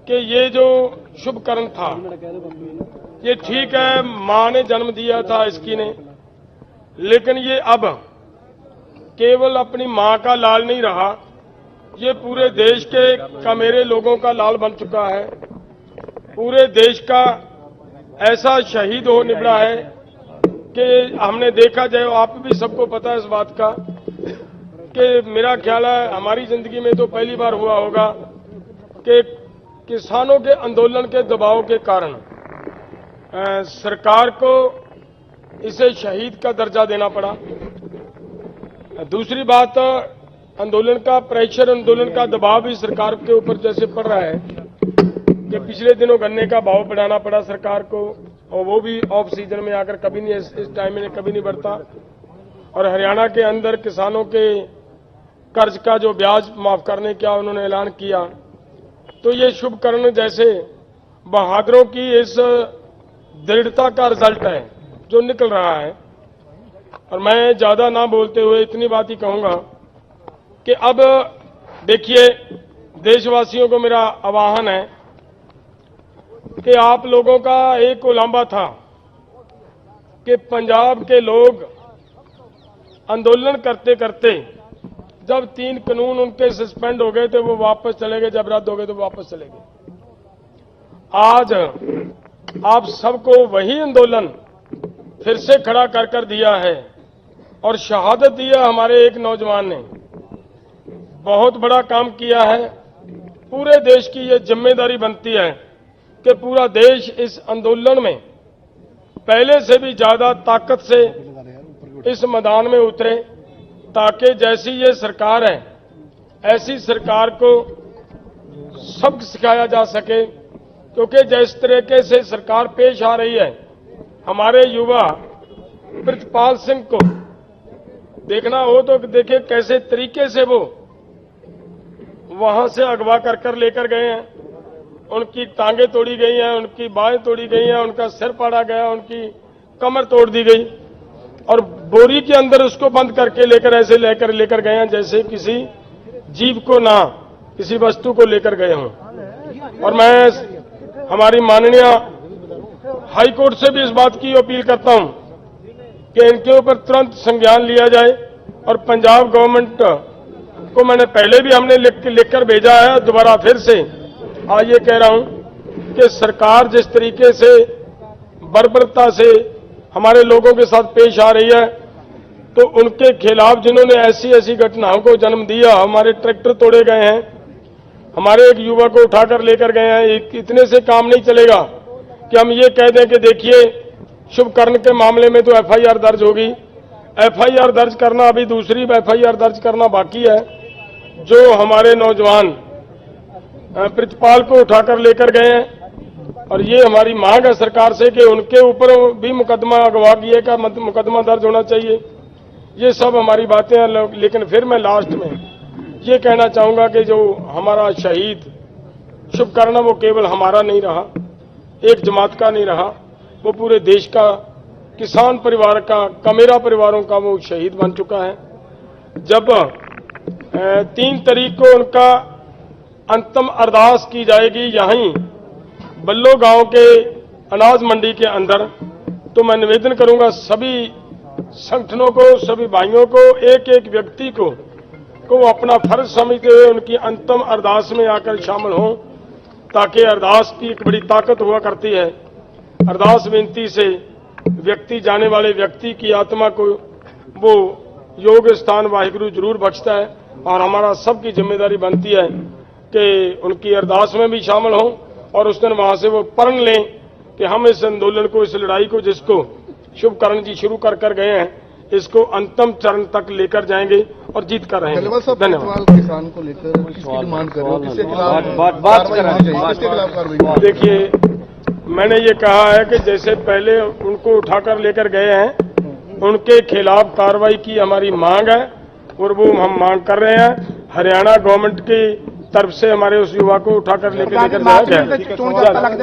कि ये जो शुभ कर्म था, ये ठीक है, मां ने जन्म दिया था इसकी ने, लेकिन ये अब केवल अपनी मां का लाल नहीं रहा, ये पूरे देश के मेरे लोगों का लाल बन चुका है। पूरे देश का ऐसा शहीद हो निबड़ा है कि हमने देखा जाए, आप भी सबको पता है इस बात का कि मेरा ख्याल है हमारी जिंदगी में तो पहली बार हुआ होगा कि किसानों के आंदोलन के दबाव के कारण सरकार को इसे शहीद का दर्जा देना पड़ा। दूसरी बात, आंदोलन का प्रेशर, आंदोलन का दबाव भी सरकार के ऊपर जैसे पड़ रहा है कि पिछले दिनों गन्ने का भाव बढ़ाना पड़ा सरकार को, और वो भी ऑफ सीजन में आकर, कभी नहीं इस टाइम में कभी नहीं बढ़ता। और हरियाणा के अंदर किसानों के कर्ज का जो ब्याज माफ करने का उन्होंने ऐलान किया। तो ये शुभ कर्म जैसे बहादुरों की इस दृढ़ता का रिजल्ट है जो निकल रहा है। और मैं ज्यादा ना बोलते हुए इतनी बात ही कहूंगा कि अब देखिए, देशवासियों को मेरा आह्वान है कि आप लोगों का एक उलांबा था कि पंजाब के लोग आंदोलन करते करते जब 3 कानून उनके सस्पेंड हो गए थे वो वापस चले गए, जब रद्द हो गए तो वापस चले गए। आज आप सबको वही आंदोलन फिर से खड़ा कर दिया है और शहादत दिया हमारे एक नौजवान ने। बहुत बड़ा काम किया है। पूरे देश की ये जिम्मेदारी बनती है कि पूरा देश इस आंदोलन में पहले से भी ज्यादा ताकत से इस मैदान में उतरे, ताकि जैसी ये सरकार है ऐसी सरकार को सबक सिखाया जा सके। क्योंकि जिस तरीके से सरकार पेश आ रही है, हमारे युवा प्रितपाल सिंह को देखना हो तो देखिए कैसे तरीके से वो वहां से अगवा कर लेकर गए हैं। उनकी टांगें तोड़ी गई हैं, उनकी बाहें तोड़ी गई हैं, उनका सिर फाड़ा गया, उनकी कमर तोड़ दी गई और बोरी के अंदर उसको बंद करके लेकर गए हैं जैसे किसी जीव को ना किसी वस्तु को लेकर गए हों। और मैं हमारी माननीय हाई कोर्ट से भी इस बात की अपील करता हूं कि इनके ऊपर तुरंत संज्ञान लिया जाए। और पंजाब गवर्नमेंट को मैंने पहले भी हमने लिखकर भेजा है, दोबारा फिर से आज ये कह रहा हूं कि सरकार जिस तरीके से बर्बरता से हमारे लोगों के साथ पेश आ रही है, तो उनके खिलाफ जिन्होंने ऐसी घटनाओं को जन्म दिया, हमारे ट्रैक्टर तोड़े गए हैं, हमारे एक युवा को उठाकर लेकर गए हैं, इतने से काम नहीं चलेगा कि हम ये कह दें कि देखिए शुभ कर्म के मामले में तो एफआईआर दर्ज होगी। एफआईआर दर्ज करना, अभी दूसरी एफआईआर दर्ज करना बाकी है। जो हमारे नौजवान प्रितपाल को उठाकर लेकर गए हैं, और ये हमारी मांग है सरकार से कि उनके ऊपर भी मुकदमा, अगवा किए का मुकदमा दर्ज होना चाहिए। ये सब हमारी बातें हैं। लेकिन फिर मैं लास्ट में ये कहना चाहूंगा कि जो हमारा शहीद शुभ कर्म वो केवल हमारा नहीं रहा, एक जमात का नहीं रहा, वो पूरे देश का, किसान परिवार का, कमेरा परिवारों का वो शहीद बन चुका है। जब 3 तारीख को उनका अंतिम अरदास की जाएगी यहीं बल्लो गांव के अनाज मंडी के अंदर, तो मैं निवेदन करूंगा सभी संगठनों को, सभी भाइयों को, एक एक व्यक्ति को अपना फर्ज समझते हुए उनकी अंतिम अरदास में आकर शामिल हों, ताकि अरदास की एक बड़ी ताकत हुआ करती है। अरदास विनती से व्यक्ति, जाने वाले व्यक्ति की आत्मा को वो योग स्थान वाहिगुरु जरूर बख्शता है। और हमारा सबकी जिम्मेदारी बनती है कि उनकी अरदास में भी शामिल हों और उस दिन वहां से वो प्रण लें कि हम इस आंदोलन को, इस लड़ाई को, जिसको शुभ करण जी शुरू कर गए हैं, इसको अंतिम चरण तक लेकर जाएंगे और जीत कर रहेंगे। धन्यवाद। किसान को लेकर किसकी डिमांड कर रहे हो, किसके खिलाफ बात कार्रवाई? देखिए, मैंने ये कहा है कि जैसे पहले उनको उठाकर लेकर गए हैं, उनके खिलाफ कार्रवाई की हमारी मांग है और वो हम मांग कर रहे हैं। हरियाणा गवर्नमेंट की तरफ से हमारे उस युवा को उठाकर लेकर जाया जाए।